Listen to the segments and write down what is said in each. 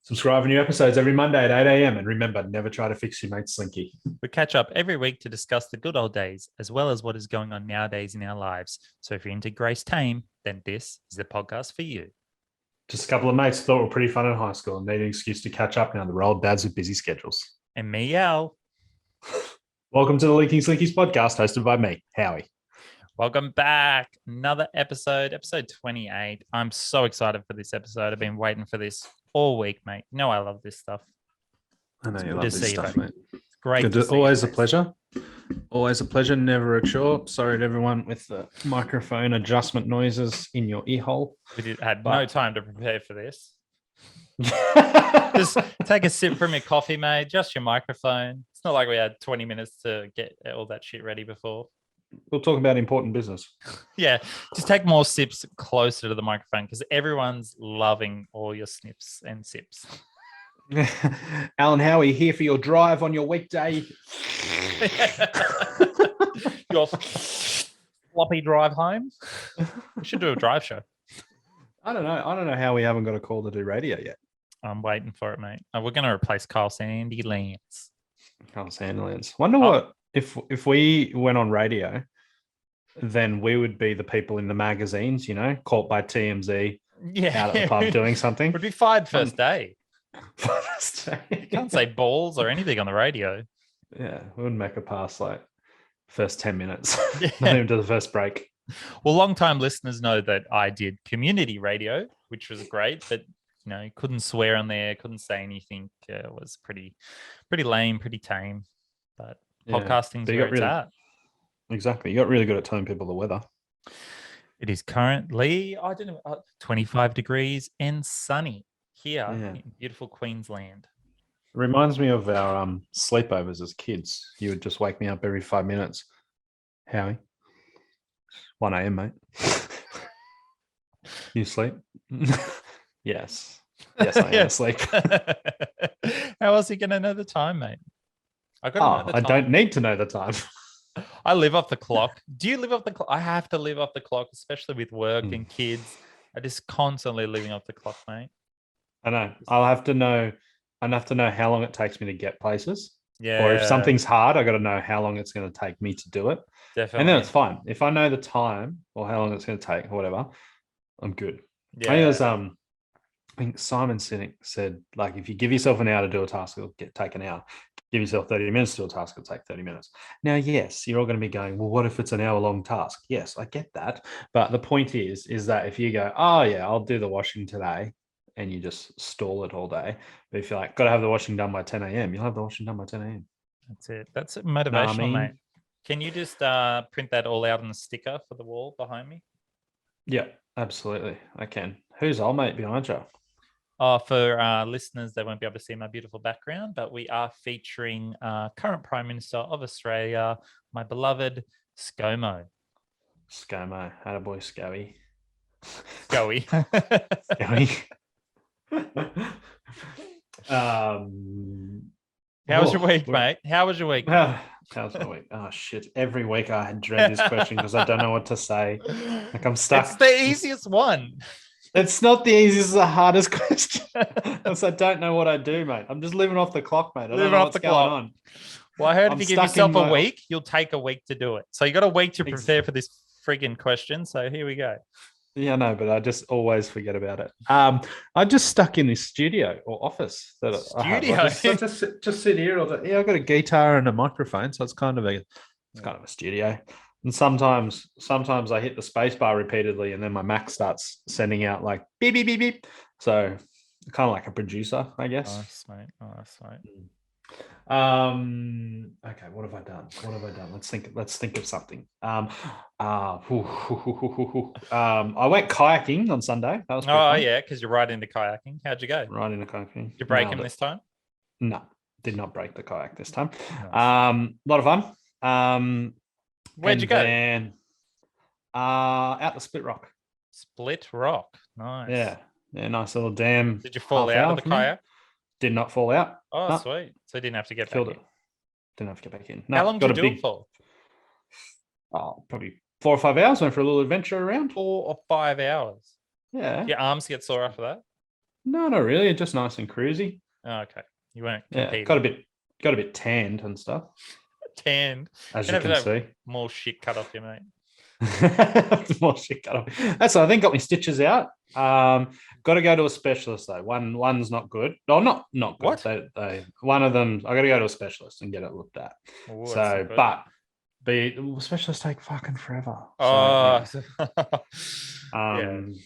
Subscribe for new episodes every Monday at 8 a.m. And remember, never try to fix your mate Slinky. We catch up every week to discuss the good old days, as well as what is going on nowadays in our lives. So if you're into Grace Tame, then this is the podcast for you. Just a couple of mates thought were pretty fun in high school and need an excuse to catch up now. They're old dads with busy schedules. And me, Al. Welcome to the Leaking Slinkies podcast, hosted by me, Howie. Welcome back. Another episode 28. I'm so excited for this episode. I've been waiting for this all week, mate. You know I love this stuff. I know you love this stuff, mate. It's great. Always a pleasure. Always a pleasure, never a chore. Sorry to everyone with the microphone adjustment noises in your ear hole. We had no time to prepare for this. Just take a sip from your coffee, mate. Just your microphone. It's not like we had 20 minutes to get all that shit ready before. We'll talk about important business. Yeah, just take more sips closer to the microphone because everyone's loving all your snips and sips. Alan Howie here for your drive on your weekday. Your floppy drive home. We should do a drive show. I don't know how we haven't got a call to do radio yet. I'm waiting for it, mate. We're going to replace Carl Sandy Lance. Carl Sandy Lance. Wonder what if we went on radio, then we would be the people in the magazines, you know, caught by TMZ, out at the pub doing something. Would be fired first day. First day. You can't say balls or anything on the radio. Yeah, we wouldn't make it past like first 10 minutes. Yeah. Not even to the first break. Well, long-time listeners know that I did community radio, which was great, but you know, couldn't swear on there, couldn't say anything. It was pretty lame, pretty tame. But podcasting's where it's at. Exactly. You got really good at telling people the weather. It is currently, 25 degrees and sunny here in beautiful Queensland. It reminds me of our sleepovers as kids. You would just wake me up every 5 minutes. Howie, 1 a.m., mate. You sleep? Yes, I am asleep. How else are you going to know the time, mate? I don't need to know the time. I live off the clock. Do you live off the clock? I have to live off the clock, especially with work and kids. I just constantly living off the clock, mate. I know. I'd have to know how long it takes me to get places. Yeah. Or if something's hard, I got to know how long it's going to take me to do it. Definitely. And then it's fine. If I know the time or how long it's going to take or whatever, I'm good. Yeah. I think Simon Sinek said, like, if you give yourself an hour to do a task, it'll take an hour. Give yourself 30 minutes to do a task, it'll take 30 minutes. Now, yes, you're all going to be going, well, what if it's an hour-long task? Yes, I get that. But the point is that if you go, oh, yeah, I'll do the washing today, and you just stall it all day. But if you're like, got to have the washing done by 10 a.m., you'll have the washing done by 10 a.m. That's it. That's motivational, mate. Can you just print that all out on a sticker for the wall behind me? Yeah, absolutely. I can. Who's old mate behind you? For listeners, they won't be able to see my beautiful background, but we are featuring current Prime Minister of Australia, my beloved ScoMo. ScoMo. Attaboy, Scoey. Scoey. Scoey. How was your week, mate? How was your week? How's my week? Oh, shit. Every week I dread this question because I don't know what to say. Like, I'm stuck. It's the easiest one. It's not the easiest, it's the hardest question. Because I don't know what I do, mate. I'm just living off the clock, mate. I don't know what's going on. Well, I heard if you give yourself a week, you'll take a week to do it. So you got a week to prepare for this friggin' question. So here we go. Yeah, no, but I just always forget about it. I'm just stuck in this studio or office. Just sit here. I've got a guitar and a microphone, so it's kind of a studio. And sometimes I hit the space bar repeatedly, and then my Mac starts sending out like beep beep beep beep. So kind of like a producer, I guess. Nice, mate. Nice, mate. Okay, what have I done? Let's think of something. I went kayaking on Sunday. That was fun. Yeah, because you're right into kayaking. How'd you go? Right into kayaking. Did you break him this time? No, did not break the kayak this time. Nice. A lot of fun. Where'd you go? Out the Split Rock. Split Rock. Nice. Yeah, nice little dam. Did you fall out of the kayak? Did not fall out. Oh, sweet. So you didn't have to get back in. Didn't have to get back in. No, how long did you do it for? Oh, probably 4 or 5 hours. Went for a little adventure around. 4 or 5 hours. Yeah. Your arms get sore after that? No, not really. Just nice and cruisy. Oh, okay. You weren't Yeah, competing. got a bit tanned and stuff, Tanned. as You you have to can have see. more shit cut off you, mate. More shit cut off. That's I think got me stitches out. Got to go to a specialist though. One's not good. No, not good. What? They one of them. I got to go to a specialist and get it looked at. Oh, that's not So, good. but specialists take fucking forever. So Oh, anyway, yeah.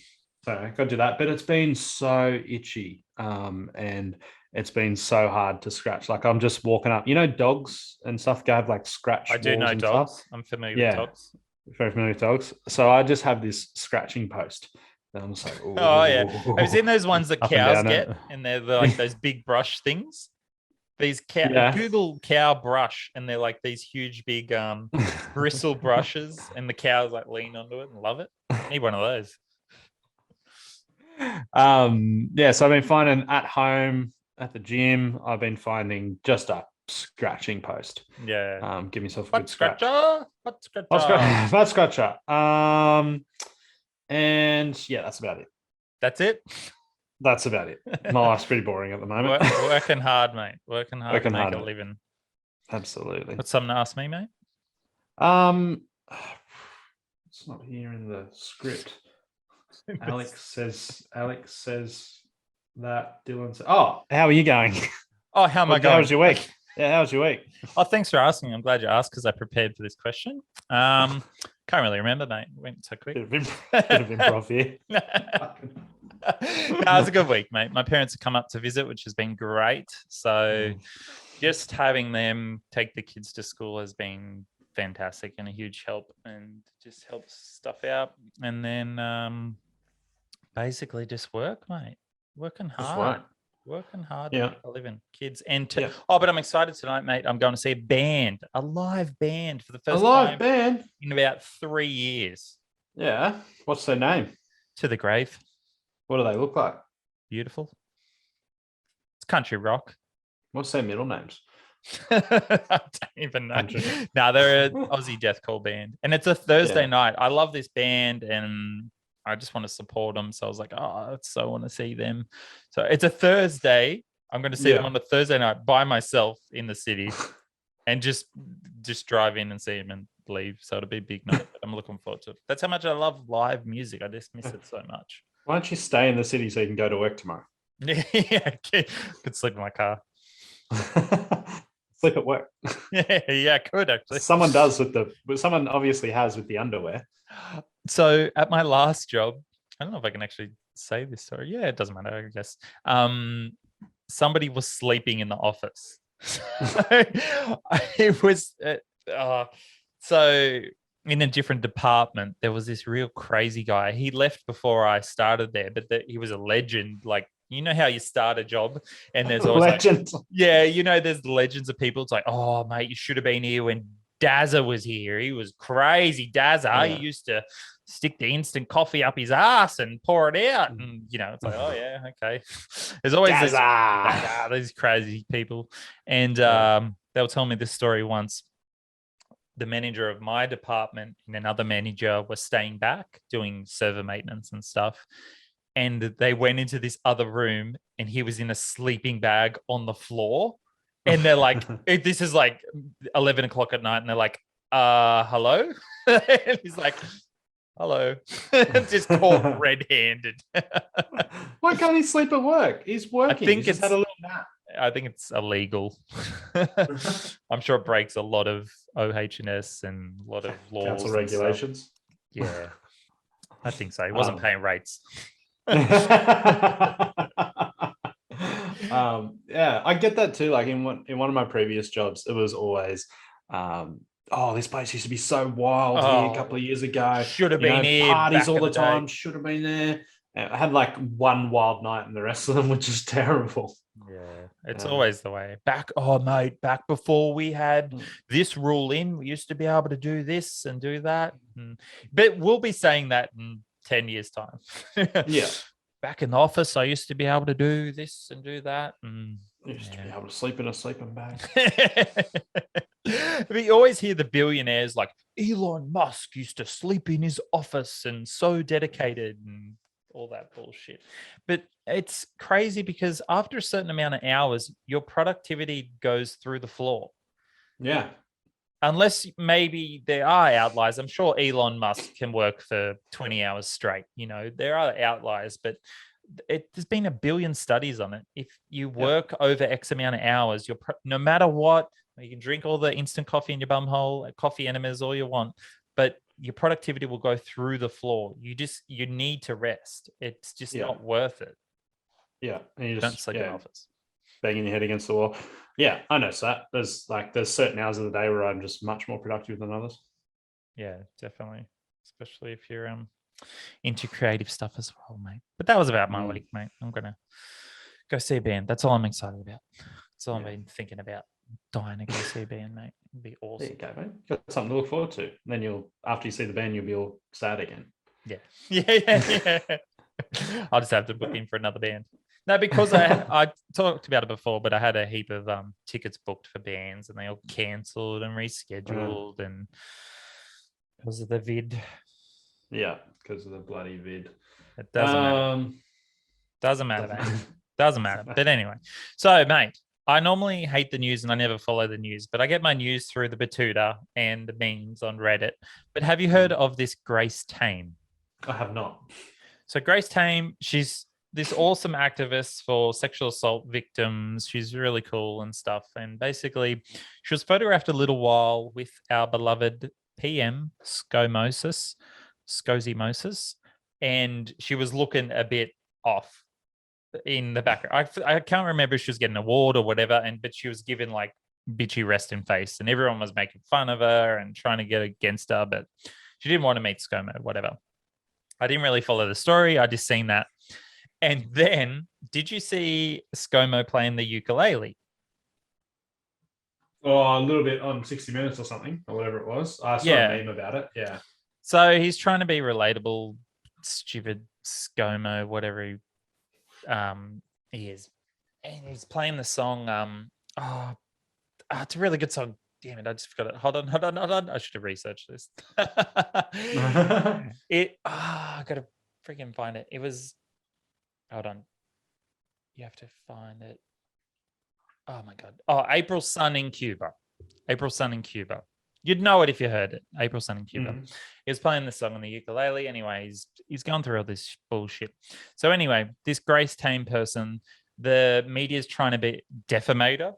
so I got to do that. But it's been so itchy. And it's been so hard to scratch. Like I'm just walking up. You know, dogs and stuff go have like scratch I do walls know and stuff. dogs. I'm familiar with Yeah, dogs. very familiar with dogs. So I just have this scratching post. And I'm just like, Oh yeah. Have you oh, seen those ones that up and cows down get? it. And they're like those big brush things. These cow Yeah. Google cow brush, and they're like these huge big bristle brushes, and the cows like lean onto it and love it. Need one of those. Yeah, so I've been finding at home, at the gym, I've been finding just a scratching post. Yeah. Give myself a Butt good scratch. scratcher. Butt Butt scratcher. butt scratcher. And yeah, that's about it. That's it. That's about it. My life's pretty boring at the moment. Working hard, mate. Working hard Working to make hard, a mate. living. Absolutely. Got something to ask me, mate? Um, it's not here in the script. Alex says that Dylan said, oh, how are you going? Oh, how am I going? How was your week? Yeah, how was your week? Oh, thanks for asking. I'm glad you asked because I prepared for this question. Can't really remember, mate. It went so quick. Bit of improv here. No, it was a good week, mate. My parents have come up to visit, which has been great. So just having them take the kids to school has been fantastic and a huge help, and just helps stuff out. And then basically just work, mate. Working hard. Working hard to Yeah. make a living. Kids and Yeah. oh, but I'm excited tonight, mate. I'm going to see a live band for the A first live time band. in about 3 years. Yeah. What's their name? To the Grave. What do they look like? Beautiful. It's country rock. What's their middle names? I don't even know. No, they're an Aussie deathcore band, and it's a Thursday night. I love this band, and I just want to support them. So I was like, oh, I so want to see them. So it's a Thursday. I'm going to see them on a Thursday night by myself in the city, and just drive in and see them and leave. So it'll be a big night. But I'm looking forward to it. That's how much I love live music. I just miss it so much. Why don't you stay in the city so you can go to work tomorrow? Yeah, could sleep in my car. Sleep at work. Yeah, could actually. Someone obviously has with the underwear. So at my last job, I don't know if I can actually say this story. Yeah, it doesn't matter, I guess. Somebody was sleeping in the office. It was so in a different department, there was this real crazy guy. He left before I started there, but he was a legend. Like, you know how you start a job and there's always legend. Like, yeah, you know, there's legends of people. It's like, oh, mate, you should have been here when Dazza was here. He was crazy. Dazza, he used to stick the instant coffee up his ass and pour it out. And, you know, it's like, oh, yeah, okay. There's always these crazy people. And they were telling me this story once. The manager of my department and another manager were staying back doing server maintenance and stuff. And they went into this other room and he was in a sleeping bag on the floor. And they're like, this is like 11 o'clock at night. And they're like, hello? And he's like, hello. Just caught red-handed. Why can't he sleep at work? He's working. He just had a little nap. I think it's illegal. I'm sure it breaks a lot of OH&S and a lot of laws. Council regulations. Yeah, I think so. He wasn't paying rates. Yeah, I get that too. Like in one of my previous jobs, it was always, this place used to be so wild here a couple of years ago. Should have been here. Parties all the time. Should have been there. I had like one wild night, and the rest of them were just terrible. Yeah, it's always the way. Back before we had this rule in, we used to be able to do this and do that. But we'll be saying that in 10 years' time. Yeah. Back in the office, I used to be able to do this and do that. And you used to be able to sleep in a sleeping bag. We always hear the billionaires like Elon Musk used to sleep in his office and so dedicated. And all that bullshit. But it's crazy because after a certain amount of hours, your productivity goes through the floor. Yeah. Unless maybe there are outliers. I'm sure Elon Musk can work for 20 hours straight. There are outliers, but there's been a billion studies on it. If you work over X amount of hours, no matter what, you can drink all the instant coffee in your bum hole, coffee enemas, all you want, but your productivity will go through the floor. You need to rest. It's just not worth it. Yeah. And you Don't sleep in office. Banging your head against the wall. Yeah, I know that. There's certain hours of the day where I'm just much more productive than others. Yeah, definitely. Especially if you're into creative stuff as well, mate. But that was about my week, mate. I'm gonna go see a band. That's all I'm excited about. That's all I've been thinking about. Dying to go see a band, mate. It'd be awesome. There you go, mate. Got something to look forward to. And then after you see the band, you'll be all sad again. Yeah. Yeah. I'll just have to book in for another band. No, because I talked about it before, but I had a heap of tickets booked for bands and they all cancelled and rescheduled and because of the vid. Yeah, because of the bloody vid. It doesn't matter. Doesn't matter, mate. Doesn't matter. But anyway, so, mate, I normally hate the news and I never follow the news, but I get my news through the Batuta and the memes on Reddit. But have you heard of this Grace Tame? I have not. So Grace Tame, she's this awesome activist for sexual assault victims. She's really cool and stuff. And basically, she was photographed a little while with our beloved PM Scomosis, and she was looking a bit off in the background. I can't remember if she was getting an award or whatever, but she was given like bitchy resting face, and everyone was making fun of her and trying to get against her, but she didn't want to meet ScoMo, whatever. I didn't really follow the story. I just seen that. And then, did you see ScoMo playing the ukulele? Oh, a little bit on 60 Minutes or something, or whatever it was. I saw a meme about it. Yeah. So he's trying to be relatable, stupid ScoMo, whatever he is. And he's playing the song. It's a really good song. Damn it, I just forgot it. Hold on. I should have researched this. I gotta freaking find it. It was, hold on. You have to find it. Oh my God. Oh, April Sun in Cuba. You'd know it if you heard it. April Sun in Cuba. He was playing the song on the ukulele. Anyway, he's gone through all this bullshit. So anyway, this Grace Tame person, the media's trying to defamate her.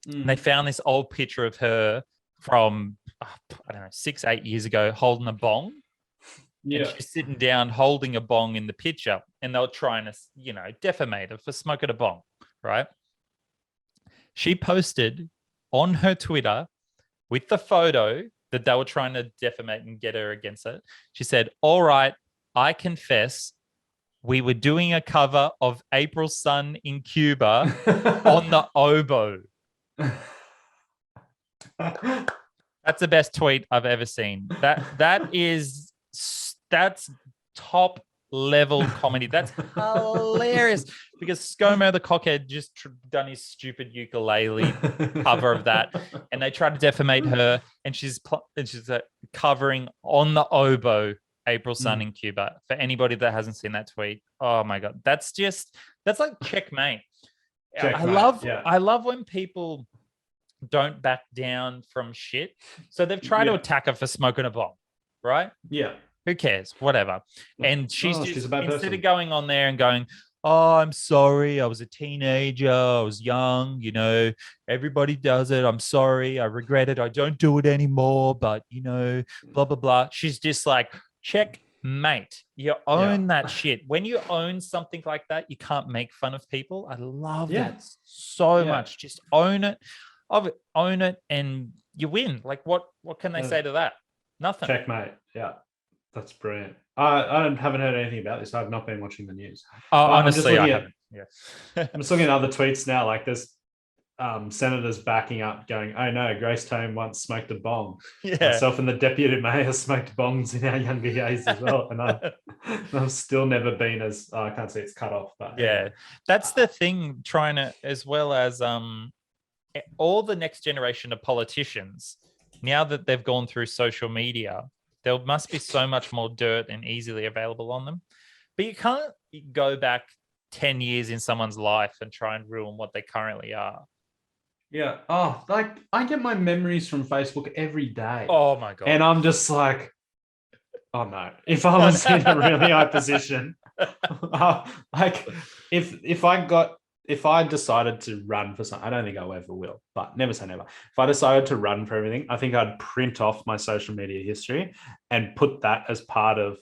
And they found this old picture of her from, 6-8 years ago, holding a bong. Yeah. And she's sitting down holding a bong in the picture. And they were trying to, defamate her for smoking a bong, right? She posted on her Twitter with the photo that they were trying to defamate and get her against it. She said, "All right, I confess, we were doing a cover of April Sun in Cuba on the oboe." That's the best tweet I've ever seen. That's top level comedy. That's hilarious because ScoMo the cockhead just done his stupid ukulele cover of that, and they tried to defamate her, and she's covering on the oboe April Sun in Cuba. For anybody that hasn't seen that tweet, oh my God, that's like checkmate. I love when people don't back down from shit. So they've tried to attack her for smoking a bong, right? Yeah. Who cares? Whatever. And she's a bad person. Instead of going on there and going, "Oh, I'm sorry, I was a teenager, I was young, everybody does it. I'm sorry, I regret it. I don't do it anymore, but blah, blah, blah." She's just like, checkmate. You own that shit. When you own something like that, you can't make fun of people. I love that so much. Just own it. Own it and you win. Like what can they say to that? Nothing. Checkmate. Yeah. That's brilliant. I haven't heard anything about this. I've not been watching the news. Honestly, I haven't. Yeah. I'm just looking at other tweets now. Like there's senators backing up going, "Oh no, Grace Tame once smoked a bong." Yeah. Myself and the deputy mayor smoked bongs in our younger days as well. And I've still never been as, I can't say it's cut off. But yeah, that's the thing, trying to, as well as all the next generation of politicians, now that they've gone through social media, there must be so much more dirt and easily available on them. But you can't go back 10 years in someone's life and try and ruin what they currently are. Yeah. Oh, like I get my memories from Facebook every day. Oh my God. And I'm just like, oh no. If I was in a really high position, like if I decided to run for something, I don't think I ever will, but never say never. If I decided to run for everything, I think I'd print off my social media history and put that as part of,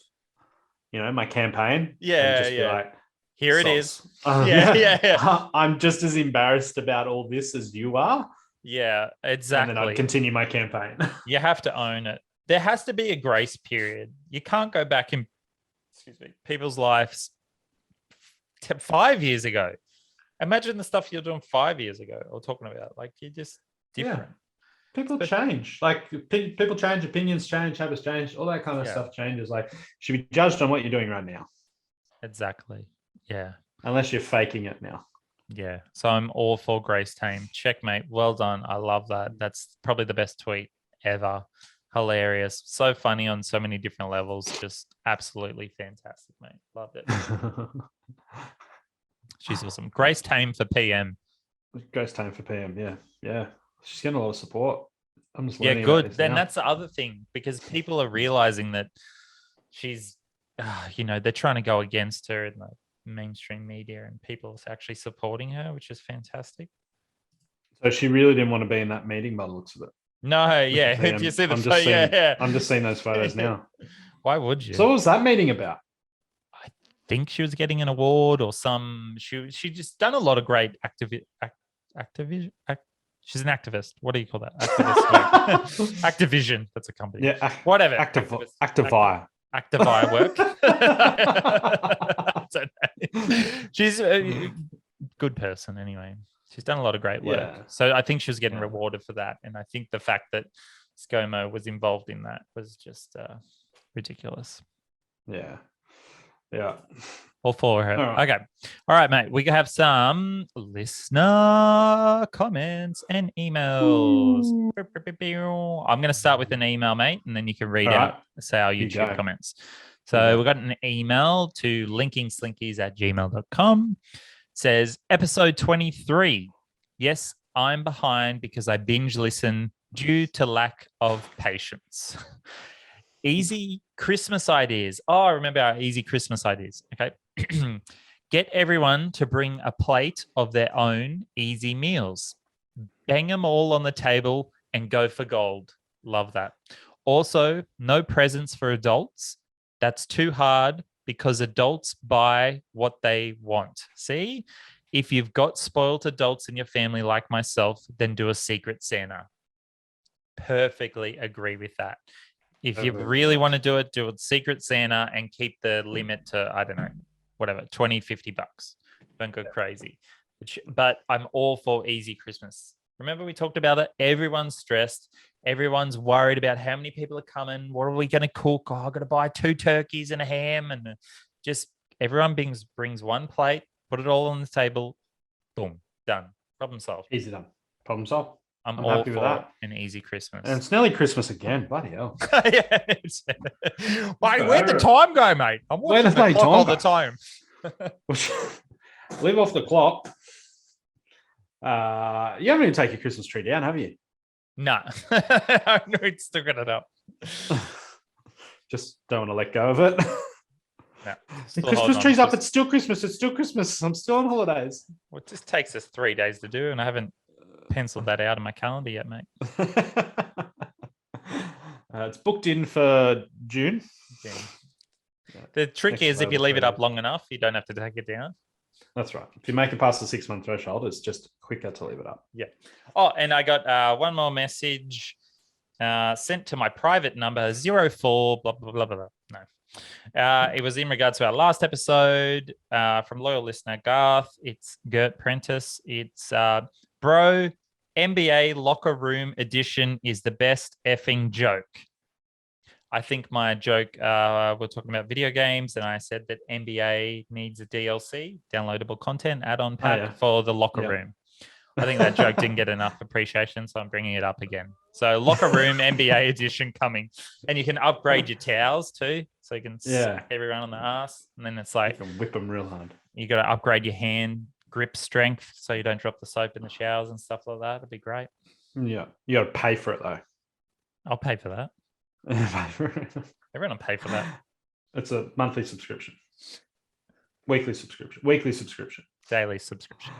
my campaign. Yeah, And just be yeah. like, Here it soz. is. Yeah. I'm just as embarrassed about all this as you are. Yeah, And exactly. then I'd continue my campaign. You have to own it. There has to be a grace period. You can't go back in, people's lives 5 years ago. Imagine the stuff you're doing 5 years ago or talking about. Like, you're just different. Yeah. People change. Like people change, opinions change, habits change, all that kind of stuff changes. Like, should be judged on what you're doing right now. Exactly. Yeah. Unless you're faking it now. Yeah. So I'm all for Grace Tame. Checkmate. Well done. I love that. That's probably the best tweet ever. Hilarious. So funny on so many different levels. Just absolutely fantastic, mate. Loved it. She's awesome. Grace Tame for PM. Grace Tame for PM. Yeah. Yeah. She's getting a lot of support. I'm just learning. Yeah, good. Then that's the other thing, because people are realizing that she's, they're trying to go against her in the mainstream media, and people are actually supporting her, which is fantastic. So she really didn't want to be in that meeting by the looks of it. No, yeah. If you see the photo, yeah. I'm just seeing those photos now. Why would you? So what was that meeting about? I think she was getting an award or she just done a lot of great she's an activist. What do you call that? Activist. Activision. That's a company. Yeah. Whatever. Activire. Activire work. She's a good person anyway. She's done a lot of great work. Yeah. So I think she was getting rewarded for that. And I think the fact that ScoMo was involved in that was just ridiculous. Yeah. Yeah. All for her. All right. Okay. All right, mate. We have some listener comments and emails. Ooh. I'm going to start with an email, mate, and then you can read out, say, our YouTube comments. So we got an email to linkingslinkies@gmail.com. It says, episode 23. Yes, I'm behind because I binge listen due to lack of patience. Easy Christmas ideas. Oh, I remember our easy Christmas ideas. Okay. Get everyone to bring a plate of their own easy meals. Bang them all on the table and go for gold. Love that. Also, no presents for adults. That's too hard because adults buy what they want. See? If you've got spoiled adults in your family like myself, then do a Secret Santa. Perfectly agree with that. If you really want to do it Secret Santa and keep the limit to, I don't know, whatever, $20-$50. Don't go crazy. But I'm all for easy Christmas. Remember we talked about it? Everyone's stressed. Everyone's worried about how many people are coming. What are we going to cook? Oh, I've got to buy 2 turkeys and a ham. And just everyone brings one plate, put it all on the table. Boom, done. Problem solved. Easy done. Problem solved. I'm all happy for with that. An easy Christmas. And it's nearly Christmas again. Bloody hell. Wait, where'd the time go, mate? I'm watching the clock all the time. Leave off the clock. You haven't even taken your Christmas tree down, have you? No. I know it's still got it up. Just don't want to let go of it. No, the Christmas tree's up. It's still Christmas. It's still Christmas. I'm still on holidays. Well, it just takes us 3 days to do, and I haven't penciled that out in my calendar yet, mate. It's booked in for June. The trick is if you leave it up long enough, you don't have to take it down. That's right. If you make it past the 6-month threshold, it's just quicker to leave it up. Yeah. Oh, and I got one more message sent to my private number 04 blah blah blah blah. No. It was in regards to our last episode from loyal listener Garth. It's Gert Prentice. It's bro, NBA locker room edition is the best effing joke. I think my joke, we're talking about video games, and I said that NBA needs a DLC, downloadable content add-on pack for the locker room. I think that joke didn't get enough appreciation, so I'm bringing it up again. So locker room NBA edition coming, and you can upgrade your towels too, so you can smack everyone on the ass. And then it's like you can whip them real hard. You got to upgrade your hand grip strength so you don't drop the soap in the showers and stuff like that. It'd be great. Yeah, you got to pay for it though. I'll pay for that. Everyone will pay for that. It's a monthly subscription, weekly subscription, daily subscription.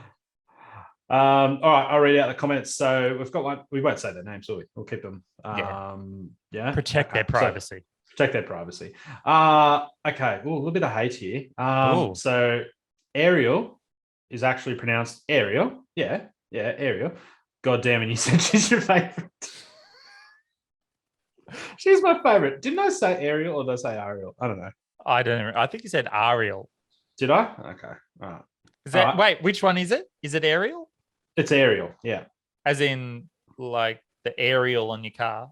All right, I'll read out the comments. So we've got one. We won't say their names, will we? We'll keep them. Protect their privacy. So, protect their privacy. Okay. Ooh, a little bit of hate here. So Ariel is actually pronounced Ariel. Yeah, Ariel. God damn it, you said she's your favorite. She's my favorite. Didn't I say Ariel or did I say Ariel? I don't know. I don't know. I think you said Ariel. Did I? Okay. All right. Is that wait, which one is it? Is it Ariel? It's Ariel, yeah. As in like the aerial on your car.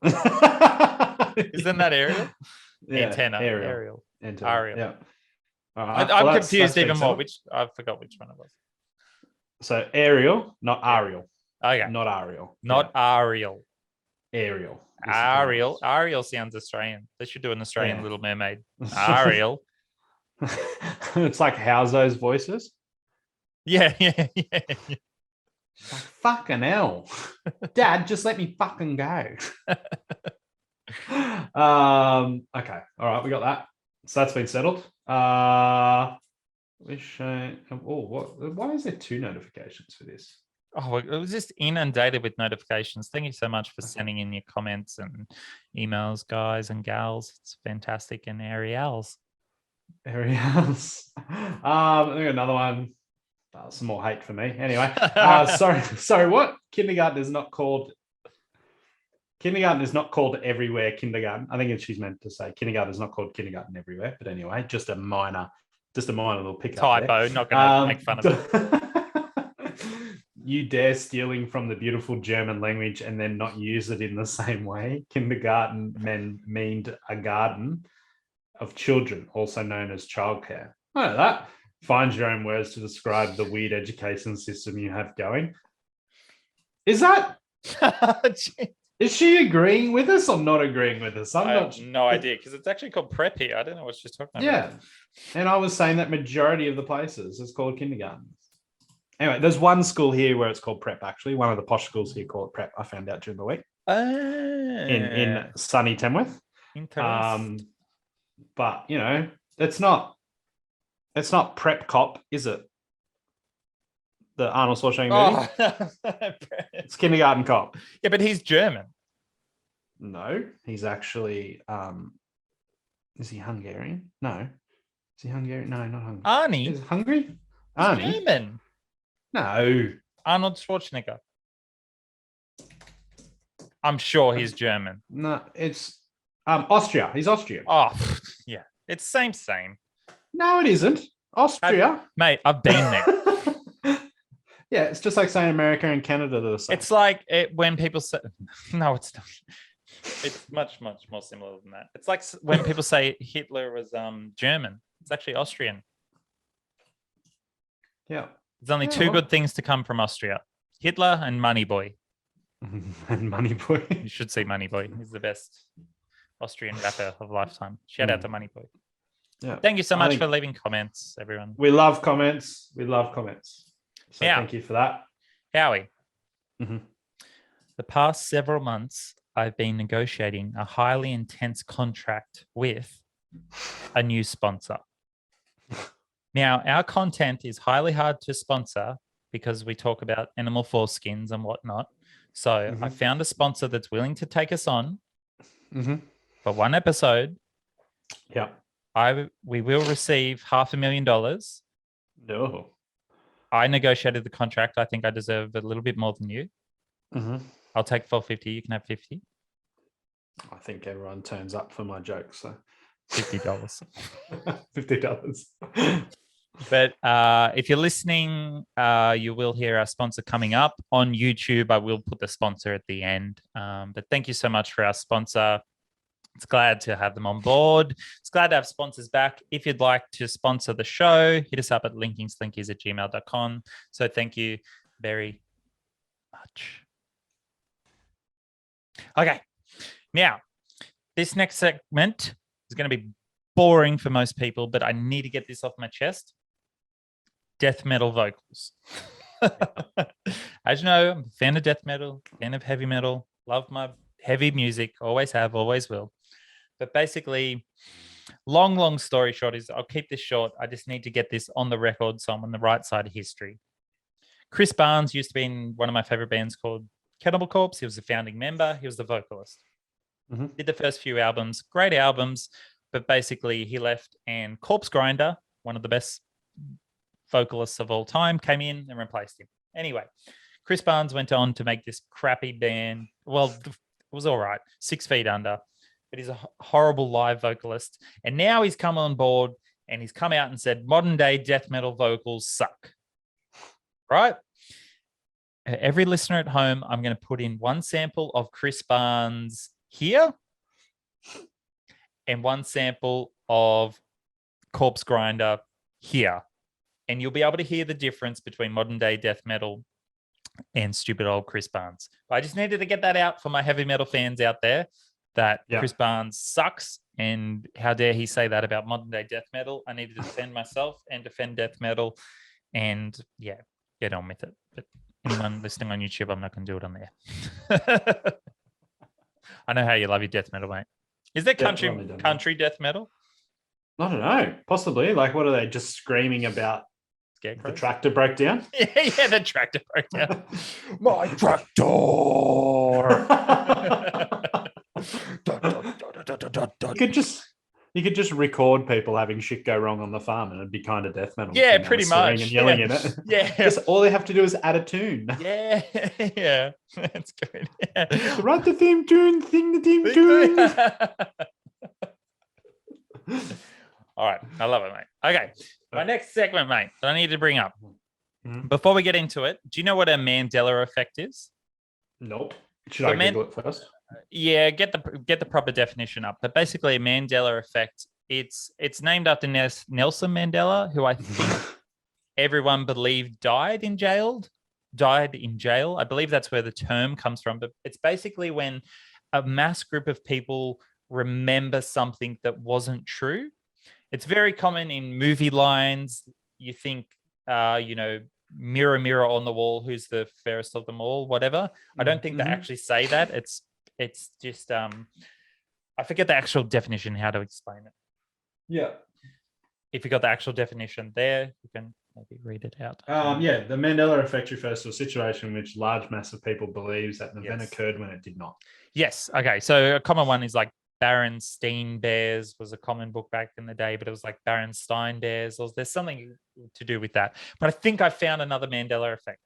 Isn't that Ariel? Yeah, antenna. Ariel. Antenna. Ariel. Yeah. I'm confused even more. I forgot which one it was. So Ariel, not Ariel. Okay. Not Ariel. Not Ariel. Ariel. Ariel sounds Australian. They should do an Australian Little Mermaid. Ariel. It's like Howzo's voices. Yeah. Like, fucking hell. Dad, just let me fucking go. Okay. All right, we got that. So that's been settled. Why is there 2 notifications for this? Oh, it was just inundated with notifications. Thank you so much for sending in your comments and emails, guys and gals. It's fantastic. And Ariels. I think another one. Some more hate for me. Anyway, sorry. What? Kindergarten is not called everywhere kindergarten. I think she's meant to say kindergarten is not called kindergarten everywhere. But anyway, just a minor little pickup. Typo. There. Not going to make fun of it. You dare stealing from the beautiful German language and then not use it in the same way. Kindergarten meaned a garden of children, also known as childcare. I know that. Find your own words to describe the weird education system you have going. Is she agreeing with us or not agreeing with us? I have no idea because it's actually called prep here. I don't know what she's talking about. Yeah. And I was saying that majority of the places is called kindergarten. Anyway, there's one school here where it's called prep, actually. One of the posh schools here called prep. I found out during the week. In sunny Tamworth. But, it's not Prep Cop, is it? The Arnold Schwarzenegger movie? It's Kindergarten Cop. Yeah, but he's German. No, he's actually... is he Hungarian? No. Is he Hungarian? No, not Hungarian. Arnie? Is he Hungary? Arnie? German. No. Arnold Schwarzenegger. I'm sure he's German. No, it's Austria. He's Austrian. Oh, yeah. It's same. No, it isn't. Austria. Mate, I've been there. Yeah, it's just like saying America and Canada are the same. It's like when people say... No, it's not. It's much, much more similar than that. It's like when people say Hitler was German. It's actually Austrian. Yeah. There's only two good things to come from Austria. Hitler and Money Boy. And Money Boy. You should see Money Boy. He's the best Austrian rapper of lifetime. Shout out to Money Boy. Yeah. Thank you so much for leaving comments, everyone. We love comments. So now, thank you for that. Howie, the past several months, I've been negotiating a highly intense contract with a new sponsor. Now, our content is highly hard to sponsor because we talk about animal foreskins and whatnot. So I found a sponsor that's willing to take us on for one episode. Yeah. We will receive $500,000. No. I negotiated the contract. I think I deserve a little bit more than you. I'll take 450. You can have 50. I think everyone turns up for my jokes. So $50. $50. But if you're listening, you will hear our sponsor coming up on YouTube. I will put the sponsor at the end. But thank you so much for our sponsor. It's glad to have them on board. It's glad to have sponsors back. If you'd like to sponsor the show, hit us up at linkingslinkies@gmail.com. So thank you. very much. Okay. Now, this next segment is going to be boring for most people, but I need to get this off my chest. Death metal vocals. As you know, I'm a fan of death metal, fan of heavy metal, love my heavy music, always have, always will. But basically, long story short is I'll keep this short. I just need to get this on the record so I'm on the right side of history. Chris Barnes used to be in one of my favorite bands called Cannibal Corpse. He was the founding member. He was the vocalist. Mm-hmm. Did the first few albums, great albums, but basically he left and Corpse Grinder, one of the best vocalists of all time, came in and replaced him. Anyway, Chris Barnes went on to make this crappy band. Well, it was all right, 6 Feet Under, but he's a horrible live vocalist. And now he's come on board and he's come out and said modern day death metal vocals suck. Right? Every listener at home, I'm going to put in one sample of Chris Barnes here and one sample of Corpse Grinder here. And you'll be able to hear the difference between modern day death metal and stupid old Chris Barnes. But I just needed to get that out for my heavy metal fans out there that Chris Barnes sucks. And how dare he say that about modern day death metal? I needed to defend myself and defend death metal. And yeah, get on with it. But anyone listening on YouTube, I'm not going to do it on there. I know how you love your death metal, mate. Is there country death metal? I don't know. Possibly. Like, what are they just screaming about? Scarecrows? The tractor broke down? Yeah, the tractor broke down. My tractor! You could just record people having shit go wrong on the farm and it'd be kind of death metal. Yeah, pretty much. And yelling in it. Yeah. Just all they have to do is add a tune. Yeah. Yeah. That's good. Yeah. Write the theme tune, sing the theme tune. All right. I love it, mate. Okay. My next segment, mate, that I need to bring up. Mm-hmm. Before we get into it, do you know what a Mandela Effect is? Nope. Should I Google it first? Yeah, get the proper definition up. But basically, a Mandela Effect, it's named after Nelson Mandela, who I think everyone believed died in jail. I believe that's where the term comes from. But it's basically when a mass group of people remember something that wasn't true. It's very common in movie lines. You think, mirror, mirror on the wall, who's the fairest of them all, whatever. I don't think they actually say that. It's just, I forget the actual definition, how to explain it. Yeah. If you got the actual definition there, you can maybe read it out. The Mandela Effect refers to a situation in which a large mass of people believes that an event occurred when it did not. Yes. Okay. So a common one is like Berenstain Bears was a common book back in the day, but it was like Berenstain Bears. Or there's something to do with that. But I think I found another Mandela Effect.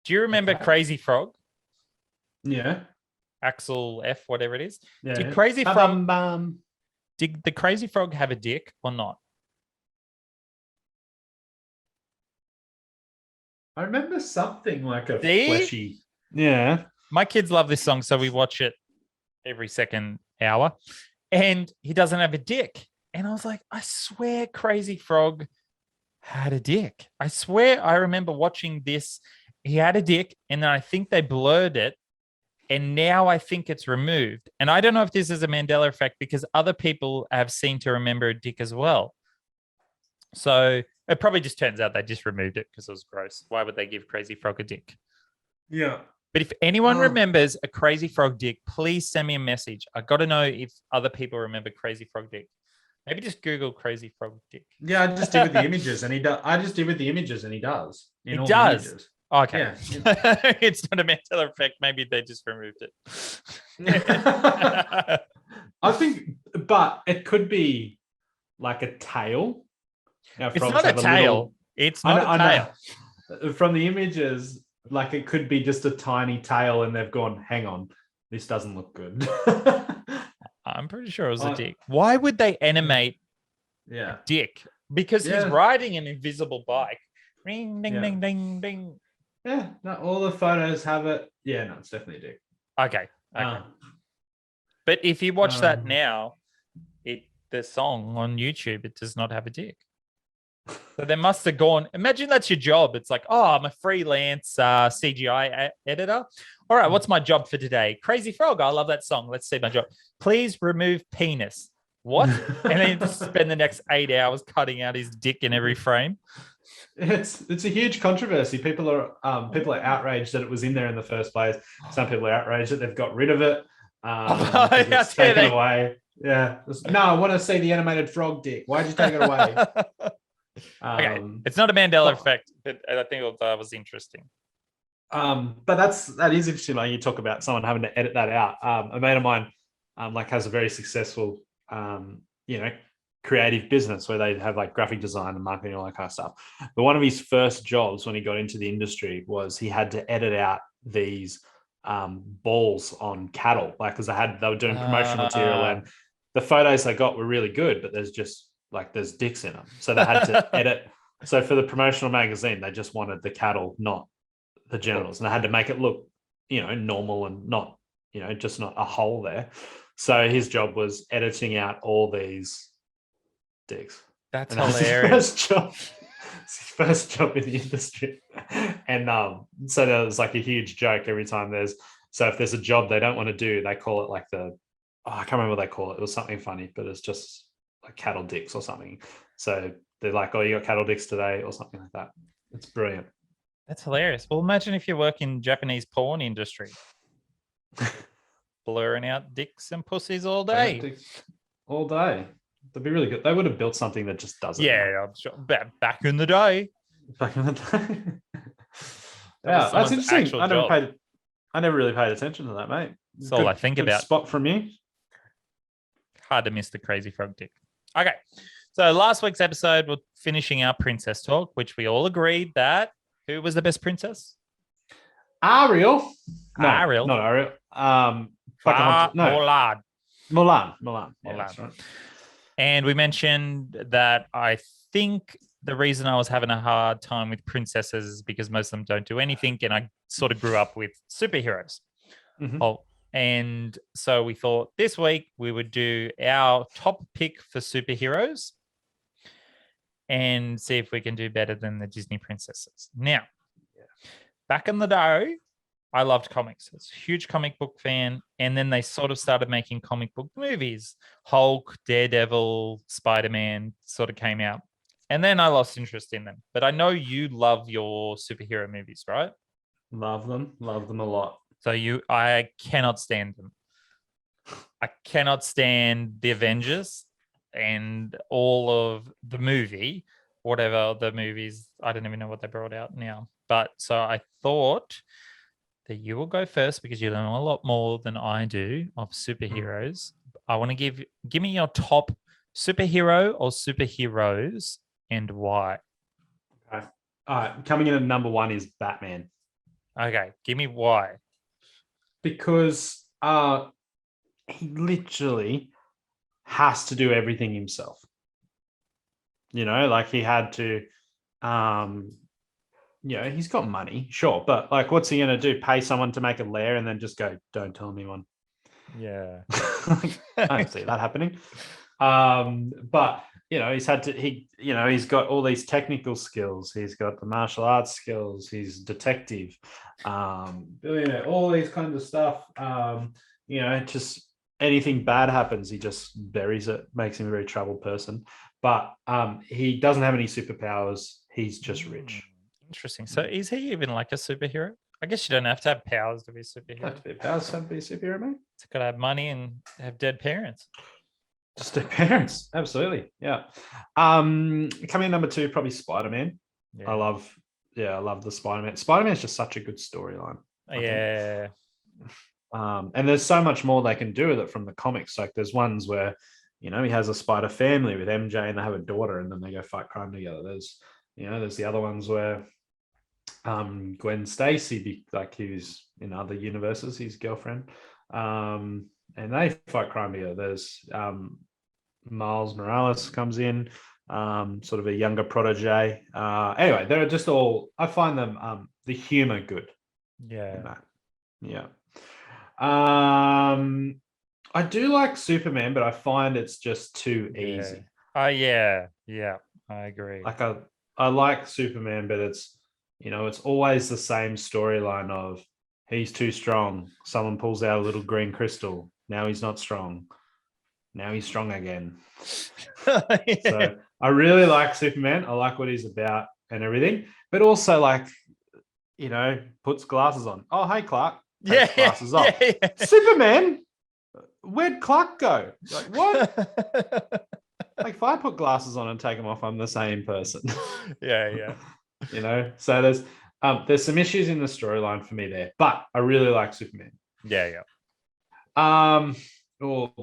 Do you remember Crazy Frog? Yeah. Axel F, whatever it is. Yeah. Did the Crazy Frog have a dick or not? I remember something like a fleshy. Yeah. My kids love this song, so we watch it every second hour. And he doesn't have a dick. And I was like, I swear Crazy Frog had a dick. I swear I remember watching this. He had a dick, and then I think they blurred it. And now I think it's removed. And I don't know if this is a Mandela Effect because other people have seemed to remember a dick as well. So it probably just turns out they just removed it because it was gross. Why would they give Crazy Frog a dick? Yeah. But if anyone remembers a Crazy Frog dick, please send me a message. I got to know if other people remember Crazy Frog dick. Maybe just Google Crazy Frog dick. Yeah, I just did with the images, and he does. I just did with the images, and he does. He does. Okay. Yeah. It's not a Mandela Effect. Maybe they just removed it. I think, but it could be like a tail. Now, it's not a tail. It's not a tail. From the images, like it could be just a tiny tail, and they've gone, hang on, this doesn't look good. I'm pretty sure it was a dick. Why would they animate a dick? Because he's riding an invisible bike. Ring, ding, ding, ding, ding. Yeah, no, all the photos have it. Yeah, no, it's definitely a dick. Okay. But if you watch that now, the song on YouTube, it does not have a dick. So they must have gone. Imagine that's your job. It's like, oh, I'm a freelance CGI editor. All right, what's my job for today? Crazy Frog. I love that song. Let's see my job. Please remove penis. What? And then just spend the next 8 hours cutting out his dick in every frame. It's a huge controversy. People are outraged that it was in there in the first place. Some people are outraged that they've got rid of it. It's taken away. Yeah. No, I want to see the animated frog dick. Why'd you take it away? Okay, it's not a Mandela effect, but I think that was interesting. But that is interesting. Like you talk about someone having to edit that out. A mate of mine, has a very successful, creative business where they have like graphic design and marketing, all that kind of stuff. But one of his first jobs when he got into the industry was he had to edit out these balls on cattle, like because they were doing promotional material and the photos they got were really good, but there's dicks in them, so they had to edit. So for the promotional magazine, they just wanted the cattle, not the genitals, and they had to make it look, normal and not, just not a hole there. So his job was editing out all these dicks. That's and hilarious. It's his first job in the industry, and so there was like a huge joke every time if there's a job they don't want to do, they call it like I can't remember what they call it. It was something funny, but it's just like cattle dicks or something. So they're like, oh, you got cattle dicks today or something like that. It's brilliant. That's hilarious. Well, imagine if you work in Japanese porn industry, blurring out dicks and pussies all day. All day. That'd be really good. They would have built something that just does it. Yeah, I'm sure. Back in the day. Back in the day. Yeah, that's interesting. I never really paid attention to that, mate. That's all I think about. Spot from you. Hard to miss the crazy frog dick. Okay. So last week's episode, we're finishing our princess talk, which we all agreed that who was the best princess? Ariel. No, Ariel. Not Ariel. Mulan. Mulan. Yeah, that's right. And we mentioned that I think the reason I was having a hard time with princesses is because most of them don't do anything. And I sort of grew up with superheroes. Mm-hmm. And so we thought this week we would do our top pick for superheroes and see if we can do better than the Disney princesses. Now, back in the day, I loved comics. I was a huge comic book fan. And then they sort of started making comic book movies. Hulk, Daredevil, Spider-Man sort of came out. And then I lost interest in them. But I know you love your superhero movies, right? Love them a lot. So I cannot stand them. I cannot stand the Avengers and all of the movie, whatever the movies. I don't even know what they brought out now. But so I thought that you will go first because you know a lot more than I do of superheroes. I want to give me your top superhero or superheroes and why. Okay. All right. Coming in at number one is Batman. Okay. Give me why. Because he literally has to do everything himself. Like he had to, he's got money, sure. But like, what's he going to do? Pay someone to make a lair and then just go, don't tell anyone. Yeah. I don't see that happening. But he's got all these technical skills. He's got the martial arts skills. He's detective, billionaire, all these kinds of stuff. Just anything bad happens, he just buries it, makes him a very troubled person. But he doesn't have any superpowers. He's just rich. Interesting. So is he even like a superhero? I guess you don't have to have powers to be a superhero. You have to be powers to be a superhero, mate. It's got to have money and have dead parents. Just their parents, absolutely, yeah. Coming in number two, probably Spider-Man. Yeah. I love the Spider-Man. Spider-Man is just such a good storyline. Yeah. And there's so much more they can do with it from the comics. Like there's ones where, he has a spider family with MJ and they have a daughter and then they go fight crime together. There's the other ones where Gwen Stacy, like he was in other universes, his girlfriend. And they fight crime together. There's Miles Morales comes in, sort of a younger protege. Anyway, they're just all, I find them the humor good. Yeah. Yeah. I do like Superman, but I find it's just too easy. Yeah, I agree. Like I I like Superman, but it's it's always the same storyline of he's too strong. Someone pulls out a little green crystal. Now he's not strong. Now he's strong again. Yeah. So I really like Superman. I like what he's about and everything, but also like, puts glasses on. Oh, hey, Clark. Takes glasses off. Yeah. Superman, where'd Clark go? Like, what? Like, if I put glasses on and take them off, I'm the same person. Yeah. So there's some issues in the storyline for me there, but I really like Superman. Yeah.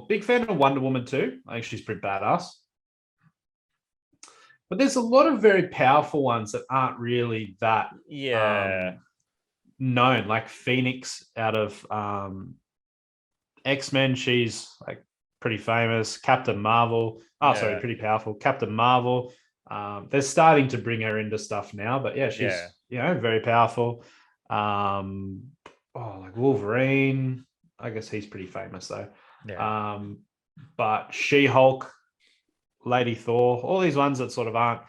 Big fan of Wonder Woman too. I think she's pretty badass. But there's a lot of very powerful ones that aren't really that known, like Phoenix out of X-Men. She's like pretty famous. Captain Marvel. Pretty powerful. Captain Marvel. They're starting to bring her into stuff now, but yeah, she's very powerful. Like Wolverine. I guess he's pretty famous though. Yeah. But She-Hulk, Lady Thor, all these ones that sort of aren't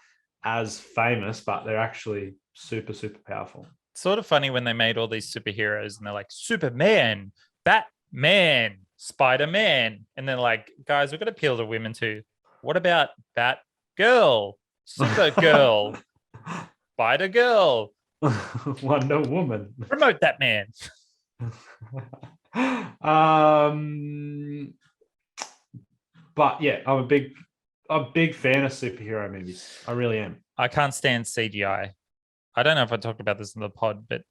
as famous, but they're actually super, super powerful. It's sort of funny when they made all these superheroes and they're like Superman, Batman, Spider-Man. And they're like, guys, we've got to appeal to women too. What about Batgirl, Supergirl, Spider-Girl, Wonder Woman? Promote that man. But yeah, I'm a big fan of superhero movies. I really am. I can't stand CGI. I don't know if I talked about this in the pod, but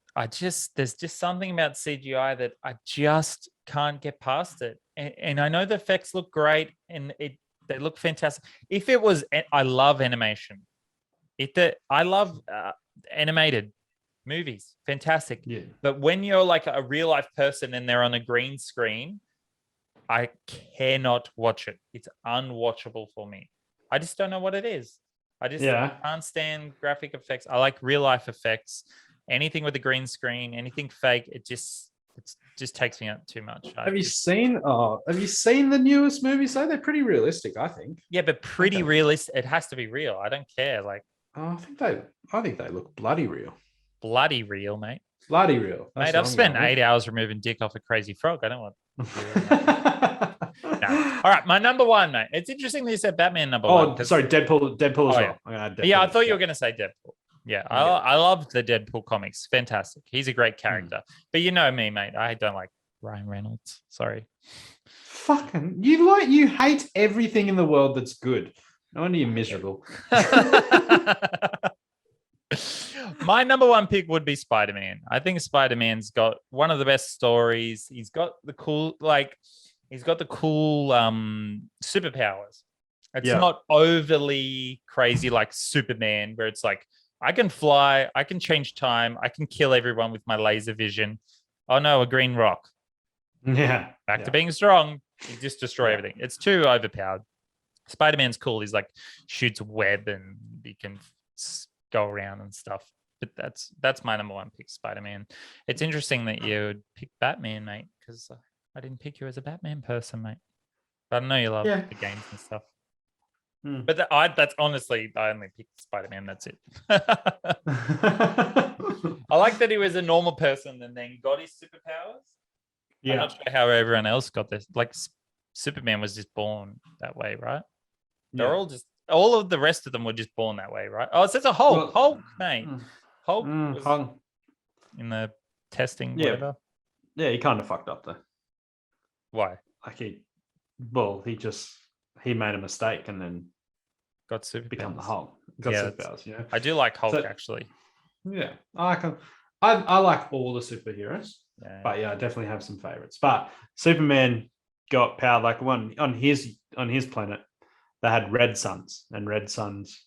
there's just something about CGI that I just can't get past it. And I know the effects look great and they look fantastic. If it was, I love animation. I love animated movies, fantastic. Yeah. But when you're like a real life person and they're on a green screen, I cannot watch it. It's unwatchable for me. I just don't know what it is. I can't stand graphic effects. I like real life effects. Anything with a green screen, anything fake, it just takes me out too much. Have you seen the newest movies though? They're pretty realistic, I think. Yeah, but pretty realistic. It has to be real. I don't care. Like, I think they look bloody real. Bloody real, mate. Bloody real. Mate, I've spent 8 hours removing dick off a crazy frog. I don't want. No. All right, my number one, mate. It's interesting that you said Batman number one. Oh, sorry, Deadpool as well. Yeah. I'm gonna add Deadpool. Yeah, I thought you were going to say Deadpool. Yeah, I love the Deadpool comics. Fantastic. He's a great character. But you know me, mate. I don't like Ryan Reynolds. Sorry. Fucking, you hate everything in the world that's good. No wonder you're miserable. My number one pick would be Spider-Man. I think Spider-Man's got one of the best stories. He's got the cool superpowers. It's not overly crazy like Superman, where it's like, I can fly, I can change time, I can kill everyone with my laser vision. Oh no, a green rock. Yeah. Back to being strong. You just destroy everything. It's too overpowered. Spider-Man's cool. He's like shoots web and he can go around and stuff. But that's my number one pick, Spider-Man. It's interesting that you would pick Batman, mate, because I didn't pick you as a Batman person, mate. But I know you love the games and stuff. But that's honestly, I only picked Spider-Man. That's it. I like that he was a normal person and then got his superpowers. Yeah. I'm not sure how everyone else got this. Like Superman was just born that way, right? They're all of the rest of them were just born that way, right? Oh, it says a Hulk. Hulk, mate. Hulk was in the testing, whatever. Yeah, he kind of fucked up though. Why? Like he made a mistake and then got superpowers. Become the Hulk. Got superpowers, you know. I do like Hulk actually. Yeah, I like all the superheroes, but I definitely have some favorites. But Superman got power like one on his planet. They had red suns, and red suns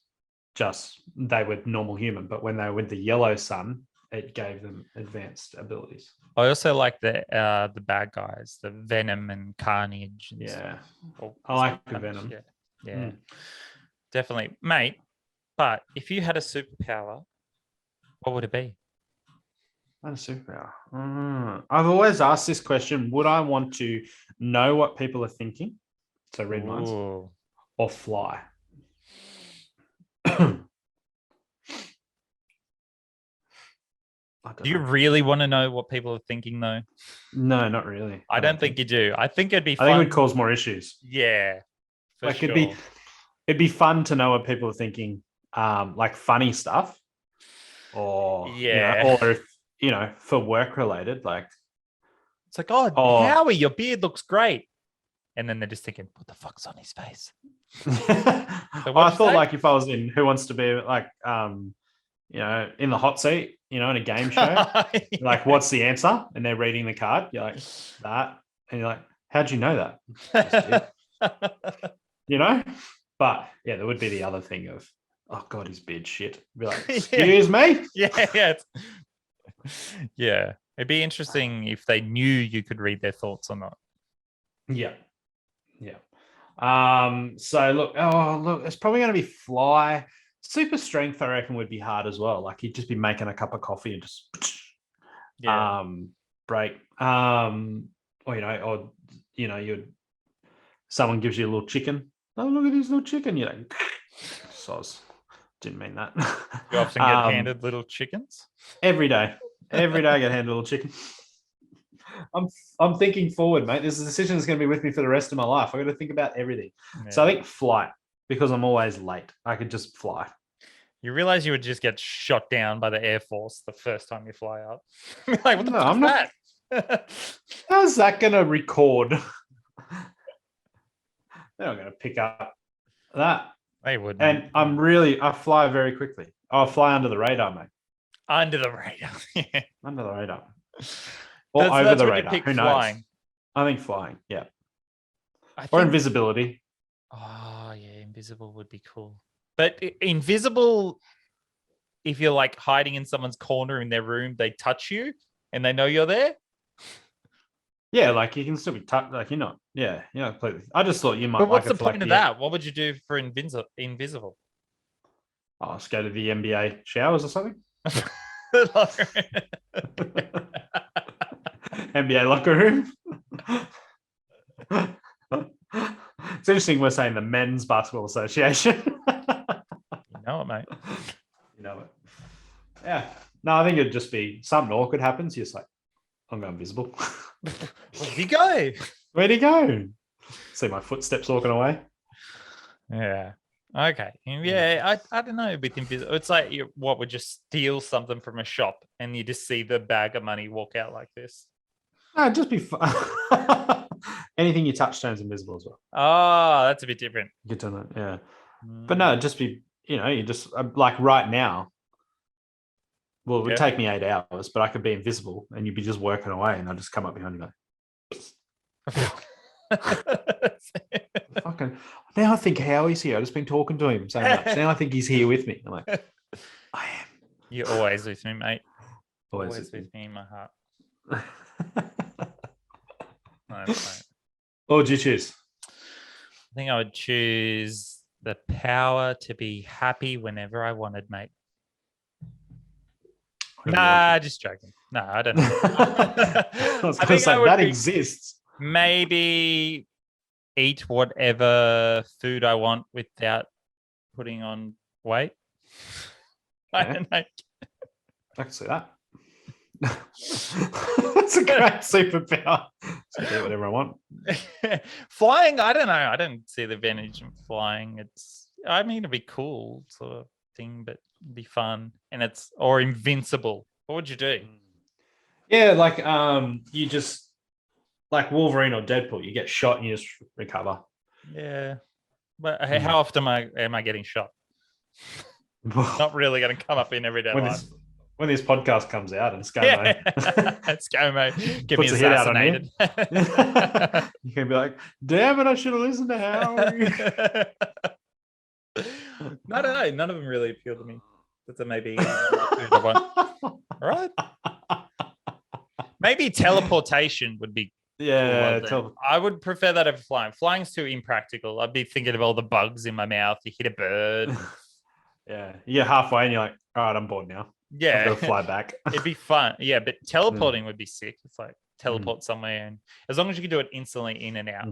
they were normal human, but when they were with the yellow sun, it gave them advanced abilities. I also like the bad guys, the Venom and Carnage. And I like the Venom. Yeah. Definitely, mate. But if you had a superpower, what would it be? Not a superpower. I've always asked this question: would I want to know what people are thinking, so read minds, or fly? I don't Do you know. really want to know what people are thinking, though? No, not really. I don't think you do. I think it'd be I think it fun. would cause more issues. Yeah, for Like sure. it'd be fun to know what people are thinking, like funny stuff, or Yeah. or if for work related, like It's like, oh, oh. Howie, your beard looks great. And then they're just thinking, what the fuck's on his face? So I what'd you thought say? like if I was in Who Wants to Be like in the hot seat, in a game show, like what's the answer? And they're reading the card. You're like that, and you're like, how'd you know that? Just did. But yeah, there would be the other thing of, oh god, his beard shit. Be like, excuse me. Yeah. Yeah. It'd be interesting if they knew you could read their thoughts or not. Yeah. So look, it's probably going to be fly. Super strength, I reckon, would be hard as well. Like you'd just be making a cup of coffee and just break. Or you'd someone gives you a little chicken. Oh, look at this little chicken. You're like, soz. Didn't mean that. You often get handed little chickens? Every day. Every day I get handed a little chicken. I'm thinking forward, mate. This decision is going to be with me for the rest of my life. I got to think about everything. Yeah. So I think flight, because I'm always late. I could just fly. You realize you would just get shot down by the Air Force the first time you fly up. Like, what the fuck is that? How's that going to record? They're not going to pick up that. They would. And I fly very quickly. I'll fly under the radar, mate. Under the radar. Yeah. Under the radar. Or over the radar. Who knows? Flying. I think flying, yeah. Or invisibility. Oh, yeah, invisible would be cool. But invisible, if you're like hiding in someone's corner in their room, they touch you and they know you're there. Yeah, like you can still be touched. Like you're not. Yeah, completely. I just thought you might. But what's the point of that? What would you do for invisible? Oh, let's go to the NBA showers or something. NBA locker room. It's interesting we're saying the Men's Basketball Association. You know it, mate. You know it. Yeah. No, I think it'd just be something awkward happens. You're just like, I'm going visible. Where'd he go? Where'd he go? See my footsteps walking away. Yeah. Okay. Yeah, I don't know. With invisible, it's like what would just steal something from a shop and you just see the bag of money walk out like this. No, it'd just be fun. Anything you touch turns invisible as well. Oh, that's a bit different. Good to know, yeah. But no, it'd just be, you just like right now. Well, it would take me 8 hours, but I could be invisible and you'd be just working away and I'd just come up behind you and go. Fucking, now I think Howie's here. I've just been talking to him so much. Now I think he's here with me. I'm like, I am. You're always with me, mate. Always with me in my heart. What would you choose? I think I would choose the power to be happy whenever I wanted, mate. Nah, just joking. No, I don't know. I was going to say that exists. Maybe eat whatever food I want without putting on weight. I don't know. I can see that. That's a great superpower. So do whatever I want. Flying, I don't know. I don't see the advantage in flying. It'd be cool sort of thing, but it'd be fun. And or invincible. What would you do? Yeah, like you just like Wolverine or Deadpool, you get shot and you just recover. Yeah. But how often am I getting shot? Not really going to come up in everyday life. When this podcast comes out and ScoMo, it's ScoMo. Give puts me a hit out on me. You can be like, "Damn it! I should have listened to Howie." I don't know. None of them really appeal to me. That's maybe all right. Maybe teleportation would be. Yeah, cool. I would prefer that over flying. Flying's too impractical. I'd be thinking of all the bugs in my mouth. You hit a bird. Yeah, you're halfway and you're like, all right, I'm bored now. Yeah, I've got to fly back. It'd be fun. Yeah, but teleporting would be sick. It's like teleport somewhere, and as long as you can do it instantly in and out.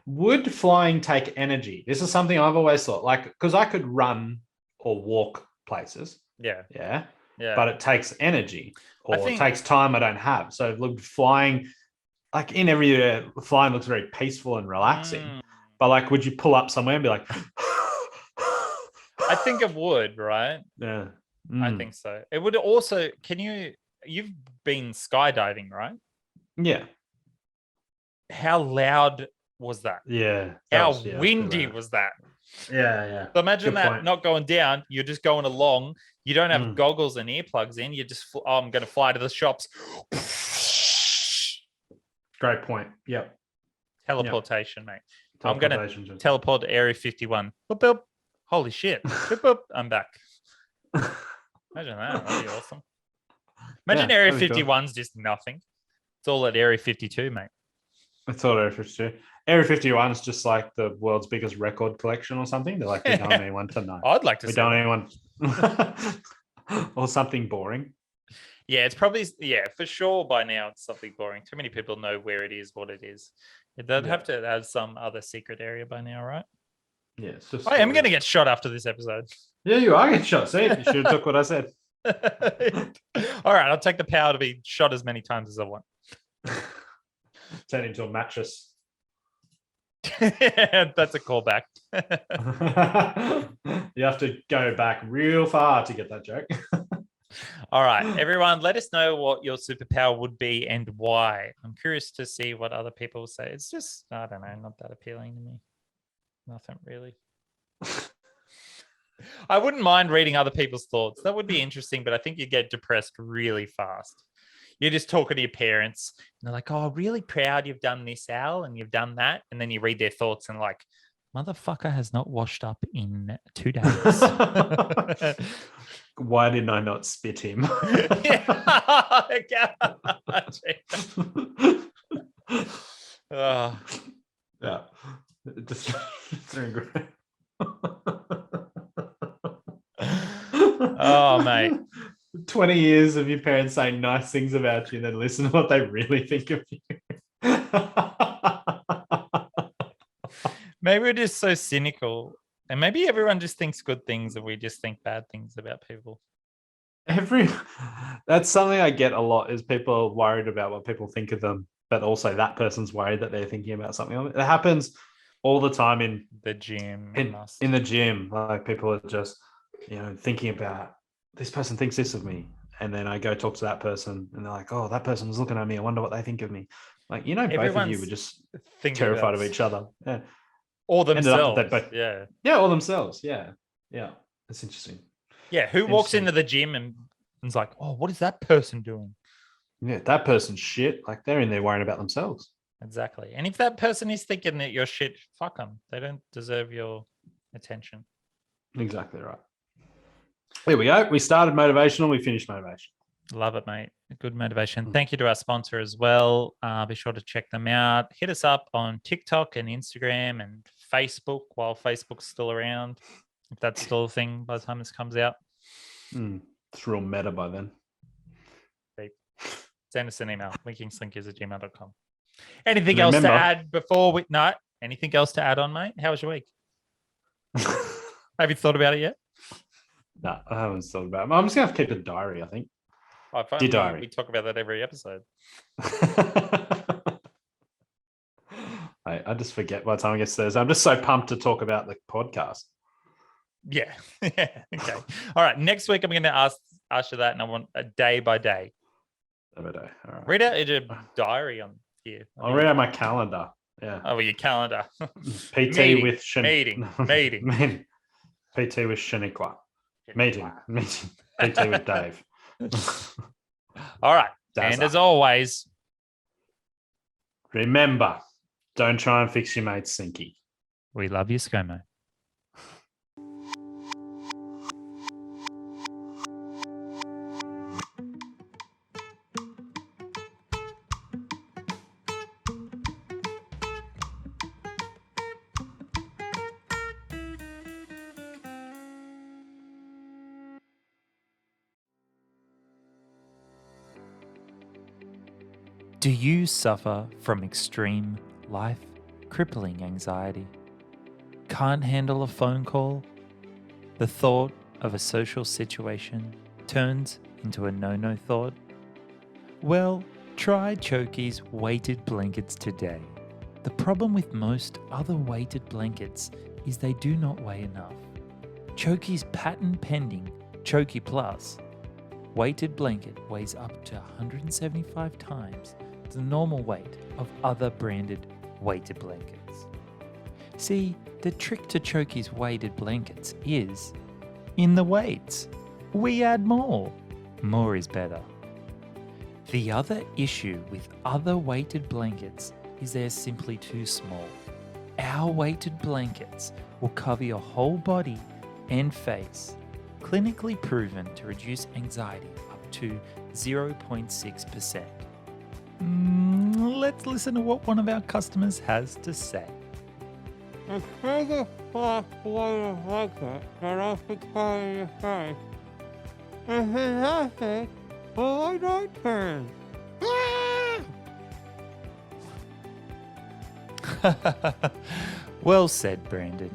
Would flying take energy? This is something I've always thought. Like, because I could run or walk places. Yeah. Yeah. Yeah. but it takes energy I or it think- takes time I don't have. So look, flying, like in every flying looks very peaceful and relaxing. But like, would you pull up somewhere and be like, I think it would, right? yeah. I think so. It would also, you've been skydiving, right? Yeah. How loud was that? Yeah. How It's pretty windy loud. was that? Yeah, yeah. So imagine Good that point. not going down. You're just going along. You don't have goggles and earplugs in. You're just, I'm going to fly to the shops. Great point. Yep. Teleportation, mate. I'm going to Teleportation. teleport to Area 51. Boop, boop. Holy shit. Boop, boop. I'm back. Imagine that. That'd be awesome. Imagine Yeah, Area that'd be cool. 51's just nothing. It's all at Area 52, mate. It's all Area 52. Area 51 is just like the world's biggest record collection or something. They're like, we don't want anyone to know. I'd like to We see don't that. want anyone or something boring. Yeah, it's probably, for sure by now it's something boring. Too many people know where it is, what it is. They'd have to have some other secret area by now, right? Yeah, it's just. I am going to get shot after this episode. Yeah, you are getting shot. See, you should have took what I said. All right, I'll take the power to be shot as many times as I want. Turn into a mattress. That's a callback. You have to go back real far to get that joke. All right, everyone, let us know what your superpower would be and why. I'm curious to see what other people say. It's just, I don't know, not that appealing to me. Nothing really. I wouldn't mind reading other people's thoughts. That would be interesting, but I think you get depressed really fast. You're just talking to your parents, and they're like, "Oh, really proud you've done this, Al, and you've done that." And then you read their thoughts, and like, "Motherfucker has not washed up in 2 days." Why didn't I not spit him? Oh. Yeah. Just doing great. Oh, mate. 20 years of your parents saying nice things about you and then listen to what they really think of you. Maybe we're just so cynical. And maybe everyone just thinks good things and we just think bad things about people. That's something I get a lot is people are worried about what people think of them, but also that person's worried that they're thinking about something. It happens all the time in the gym. In the gym, like people are just, thinking about this person thinks this of me. And then I go talk to that person and they're like, oh, that person was looking at me. I wonder what they think of me. Like, both of you were just terrified of each other. Yeah. Or themselves. Yeah, or themselves. Yeah. Yeah. That's interesting. Yeah. Who walks into the gym and is like, oh, what is that person doing? Yeah, that person's shit. Like they're in there worrying about themselves. Exactly. And if that person is thinking that you're shit, fuck them. They don't deserve your attention. Exactly right. There we go. We started motivational. We finished motivation. Love it, mate. Good motivation. Thank you to our sponsor as well. Be sure to check them out. Hit us up on TikTok and Instagram and Facebook while Facebook's still around. If that's still a thing by the time this comes out. It's real meta by then. Send us an email, linkingslinkies@gmail.com. Anything else to add before we... No, anything else to add on, mate? How was your week? Have you thought about it yet? No, I haven't thought about it. I'm just going to have to keep a diary, I think. Dear diary. We talk about that every episode. I just forget by the time it gets Thursday. I'm just so pumped to talk about the podcast. Yeah. Okay. All right. Next week, I'm going to ask you that, and I want a day by day. Day by day. All right. Read out your diary on here. I'll read out my calendar. Yeah. Oh, your calendar. PT meeting, with meeting. PT with Shaniqua. Meeting. PT with Dave. All right. Dazza. And as always, remember, don't try and fix your mate's Slinky. We love you, ScoMo. Do you suffer from extreme, life-crippling anxiety? Can't handle a phone call? The thought of a social situation turns into a no-no thought? Well, try Chokey's weighted blankets today. The problem with most other weighted blankets is they do not weigh enough. Chokey's patent-pending Chokey Plus weighted blanket weighs up to 175 times the normal weight of other branded weighted blankets. See, the trick to Chokey's weighted blankets is in the weights. We add more. More is better. The other issue with other weighted blankets is they're simply too small. Our weighted blankets will cover your whole body and face, clinically proven to reduce anxiety up to 0.6%. Let's listen to what one of our customers has to say. The biggest black weighted blanket that I could carry in your face is fantastic for my nighttime. Well said, Brandon.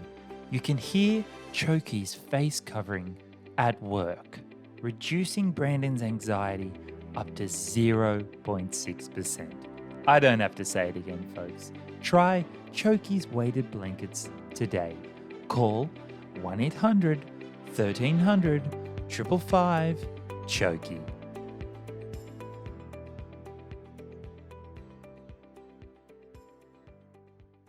You can hear Chokey's face covering at work, reducing Brandon's anxiety up to 0.6%. I don't have to say it again, folks. Try Chokey's weighted blankets today. Call 1-800-1300-555 Chokey.